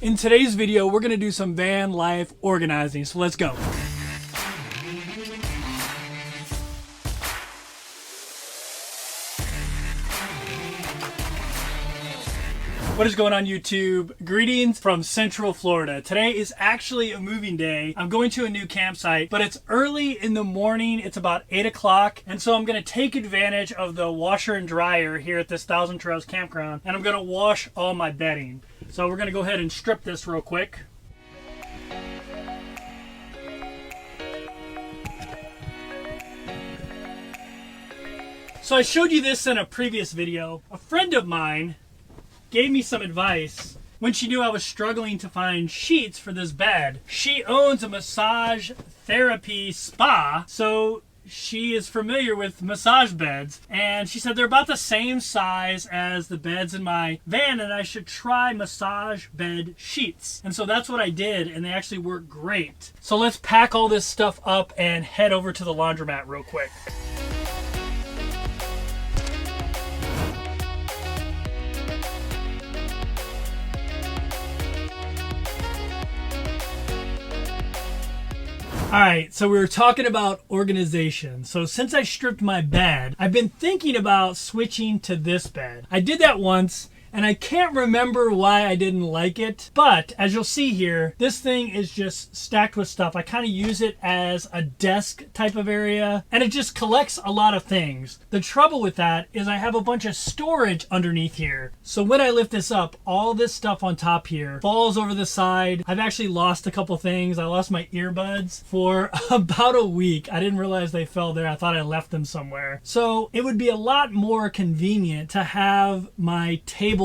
In today's video, we're gonna do some van life organizing, so let's go. What is going on, YouTube? Greetings from Central Florida. Today is actually a moving day. I'm going to a new campsite, but it's early in the morning. It's about 8 o'clock. And so I'm going to take advantage of the washer and dryer here at this Thousand Trails campground. And I'm going to wash all my bedding. So we're going to go ahead and strip this real quick. So I showed you this in a previous video. A friend of mine gave me some advice when she knew I was struggling to find sheets for this bed. She owns a massage therapy spa, so she is familiar with massage beds, and she said they're about the same size as the beds in my van, and I should try massage bed sheets. And so that's what I did, and they actually work great. So let's pack all this stuff up and head over to the laundromat real quick. Alright, so we were talking about organization. So since I stripped my bed, I've been thinking about switching to this bed. I did that once, and I can't remember why I didn't like it. But as you'll see here, this thing is just stacked with stuff. I kind of use it as a desk type of area, and it just collects a lot of things. The trouble with that is I have a bunch of storage underneath here. So when I lift this up, all this stuff on top here falls over the side. I've actually lost a couple things. I lost my earbuds for about a week. I didn't realize they fell there. I thought I left them somewhere. So it would be a lot more convenient to have my tabletop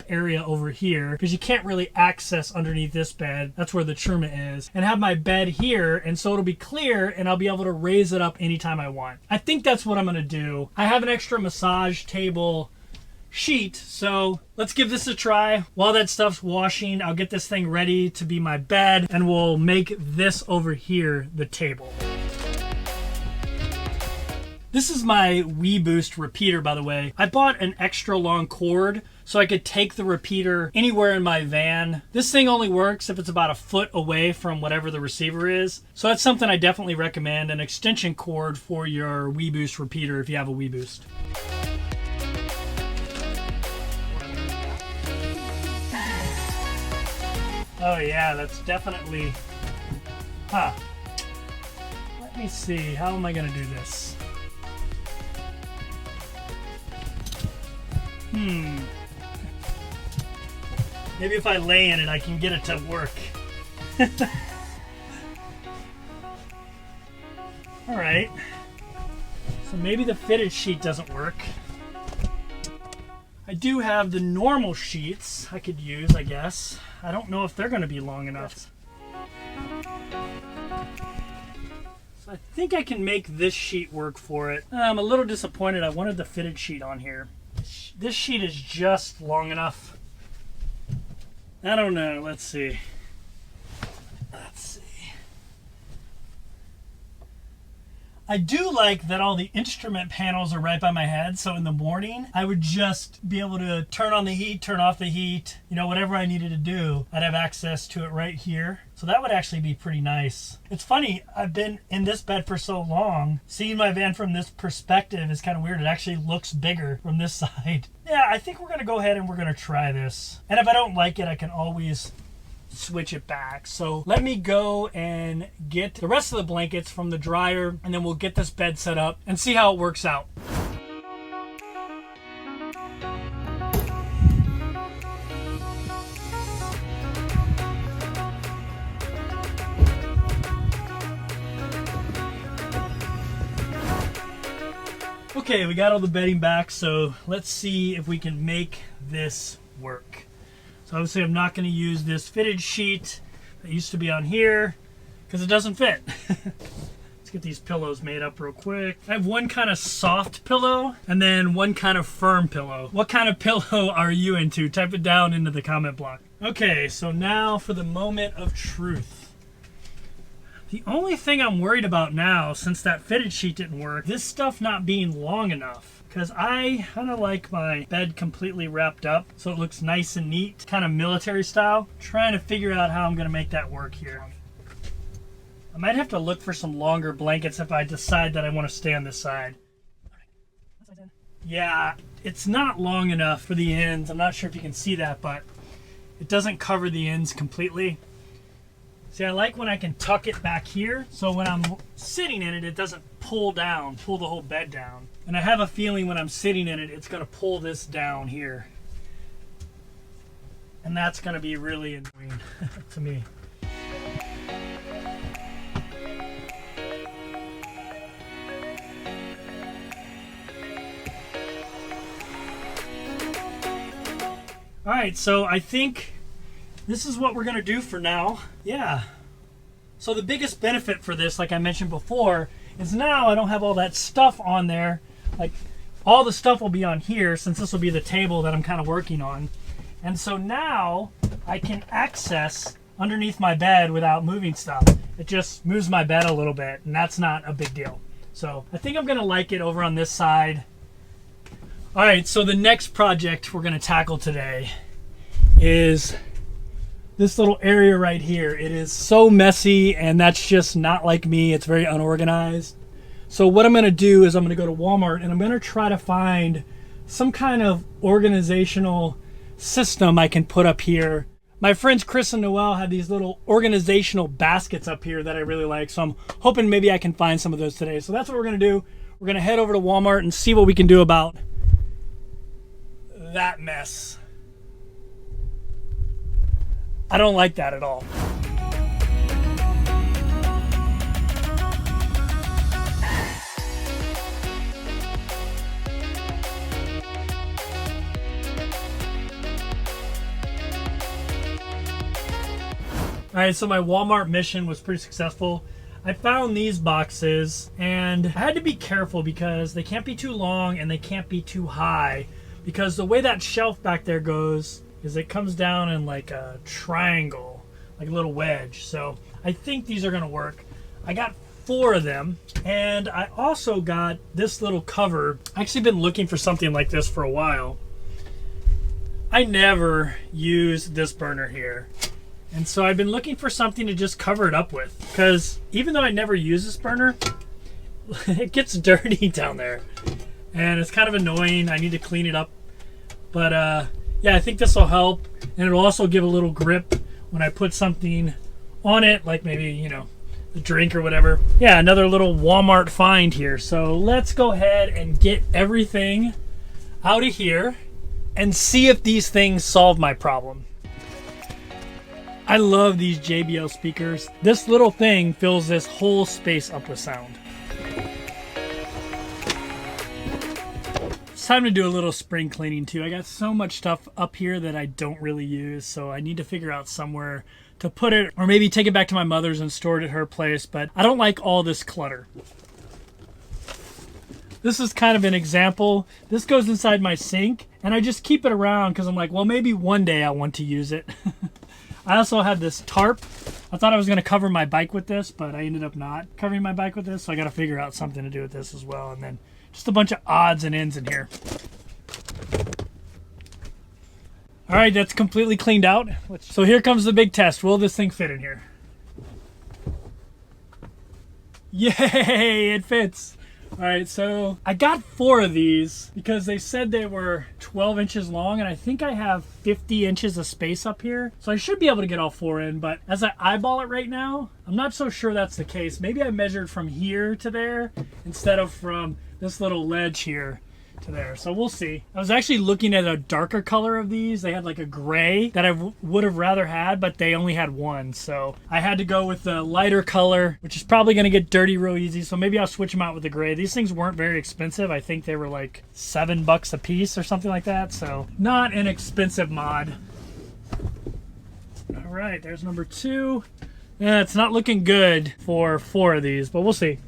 area over here, because you can't really access underneath this bed. That's where the Truma is. And have my bed here, and so it'll be clear and I'll be able to raise it up anytime I want. I think that's what I'm gonna do. I have an extra massage table sheet, so let's give this a try. While that stuff's washing, I'll get this thing ready to be my bed, and we'll make this over here the table. This is my WeBoost repeater, by the way. I bought an extra long cord so I could take the repeater anywhere in my van. This thing only works if it's about a foot away from whatever the receiver is. So that's something I definitely recommend, an extension cord for your WeBoost repeater if you have a WeBoost. Oh yeah, that's definitely, Let me see, how am I gonna do this? Maybe if I lay in it, I can get it to work. All right. So maybe the fitted sheet doesn't work. I do have the normal sheets I could use, I guess. I don't know if they're going to be long enough. So I think I can make this sheet work for it. I'm a little disappointed. I wanted the fitted sheet on here. This sheet is just long enough. I don't know. Let's see. I do like that all the instrument panels are right by my head, so in the morning I would just be able to turn on the heat, turn off the heat, you know, whatever I needed to do, I'd have access to it right here. So that would actually be pretty nice. It's funny, I've been in this bed for so long, seeing my van from this perspective is kind of weird. It actually looks bigger from this side. Yeah, I think we're gonna go ahead and we're gonna try this. And if I don't like it, I can always switch it back. So let me go and get the rest of the blankets from the dryer, and then we'll get this bed set up and see how it works out. Okay, we got all the bedding back, so let's see if we can make this work. So obviously I'm not going to use this fitted sheet that used to be on here because it doesn't fit. Let's get these pillows made up real quick. I have one kind of soft pillow and then one kind of firm pillow. What kind of pillow are you into? Type it down into the comment block. Okay, so now for the moment of truth. The only thing I'm worried about now, since that fitted sheet didn't work, this stuff not being long enough. because I kind of like my bed completely wrapped up so it looks nice and neat, kind of military style. Trying to figure out how I'm going to make that work here. I might have to look for some longer blankets if I decide that I want to stay on this side. Yeah, it's not long enough for the ends. I'm not sure if you can see that, but it doesn't cover the ends completely. See, I like when I can tuck it back here, so when I'm sitting in it, it doesn't pull the whole bed down. And I have a feeling when I'm sitting in it, it's going to pull this down here. And that's going to be really annoying to me. All right, so I think this is what we're going to do for now. Yeah. So the biggest benefit for this, like I mentioned before, is now I don't have all that stuff on there. Like, all the stuff will be on here since this will be the table that I'm kind of working on. And so now I can access underneath my bed without moving stuff. It just moves my bed a little bit, and that's not a big deal. So I think I'm going to like it over on this side. All right, so the next project we're going to tackle today is this little area right here. It is so messy, and that's just not like me. It's very unorganized. So what I'm going to do is I'm going to go to Walmart, and I'm going to try to find some kind of organizational system I can put up here. My friends Chris and Noel have these little organizational baskets up here that I really like, so I'm hoping maybe I can find some of those today. So that's what we're going to do. We're going to head over to Walmart and see what we can do about that mess. I don't like that at all. All right, so my Walmart mission was pretty successful. I found these boxes, and I had to be careful because they can't be too long and they can't be too high, because the way that shelf back there goes is it comes down in like a triangle, like a little wedge. So I think these are gonna work. I got 4 of them, and I also got this little cover. I've actually been looking for something like this for a while. I never use this burner here. And so I've been looking for something to just cover it up with, because even though I never use this burner, it gets dirty down there. And it's kind of annoying. I need to clean it up. But yeah, I think this will help. And it'll also give a little grip when I put something on it, like maybe, you know, the drink or whatever. Yeah, another little Walmart find here. So let's go ahead and get everything out of here and see if these things solve my problem. I love these JBL speakers. This little thing fills this whole space up with sound. It's time to do a little spring cleaning too. I got so much stuff up here that I don't really use, so I need to figure out somewhere to put it, or maybe take it back to my mother's and store it at her place, but I don't like all this clutter. This is kind of an example. This goes inside my sink, and I just keep it around because I'm like, well, maybe one day I want to use it. I also have this tarp. I thought I was going to cover my bike with this, but I ended up not covering my bike with this, so I got to figure out something to do with this as well. And then just a bunch of odds and ends in here. All right, that's completely cleaned out. So here comes the big test. Will this thing fit in here? Yay, it fits. All right, so I got 4 of these because they said they were 12 inches long, and I think I have 50 inches of space up here. So I should be able to get all 4 in, but as I eyeball it right now, I'm not so sure that's the case. Maybe I measured from here to there instead of from this little ledge here to there. So we'll see. I was actually looking at a darker color of these. They had like a gray that I would have rather had, but they only had 1. So I had to go with the lighter color, which is probably going to get dirty real easy. So maybe I'll switch them out with the gray. These things weren't very expensive. I think they were like $7 a piece or something like that. So not an expensive mod. All right, there's number 2. Yeah, it's not looking good for 4 of these, but we'll see.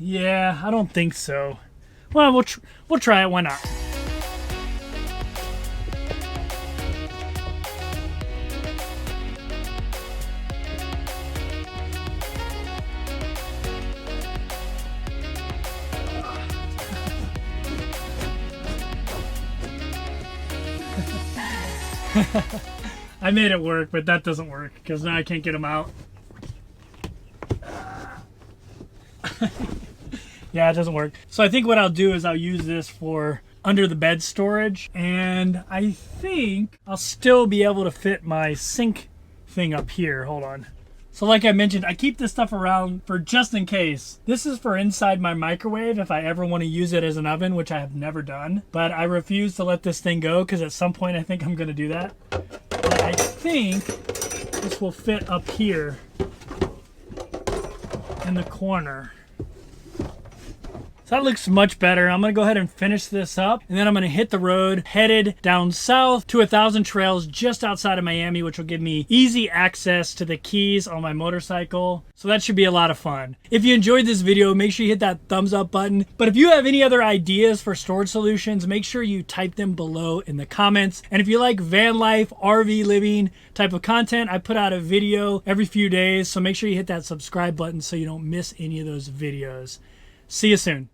Yeah, I don't think so. Well, we'll try it. Why not? I made it work, but that doesn't work because now I can't get them out. Yeah, it doesn't work. So I think what I'll do is I'll use this for under the bed storage, and I think I'll still be able to fit my sink thing up here. Hold on. So like I mentioned, I keep this stuff around for just in case. This is for inside my microwave if I ever want to use it as an oven, which I have never done. But I refuse to let this thing go because at some point I think I'm going to do that. But I think this will fit up here in the corner. So that looks much better. I'm gonna go ahead and finish this up, and then I'm gonna hit the road, headed down south to 1,000 Trails just outside of Miami, which will give me easy access to the Keys on my motorcycle. So that should be a lot of fun. If you enjoyed this video, make sure you hit that thumbs up button. But if you have any other ideas for storage solutions, make sure you type them below in the comments. And if you like van life, RV living type of content, I put out a video every few days. So make sure you hit that subscribe button so you don't miss any of those videos. See you soon.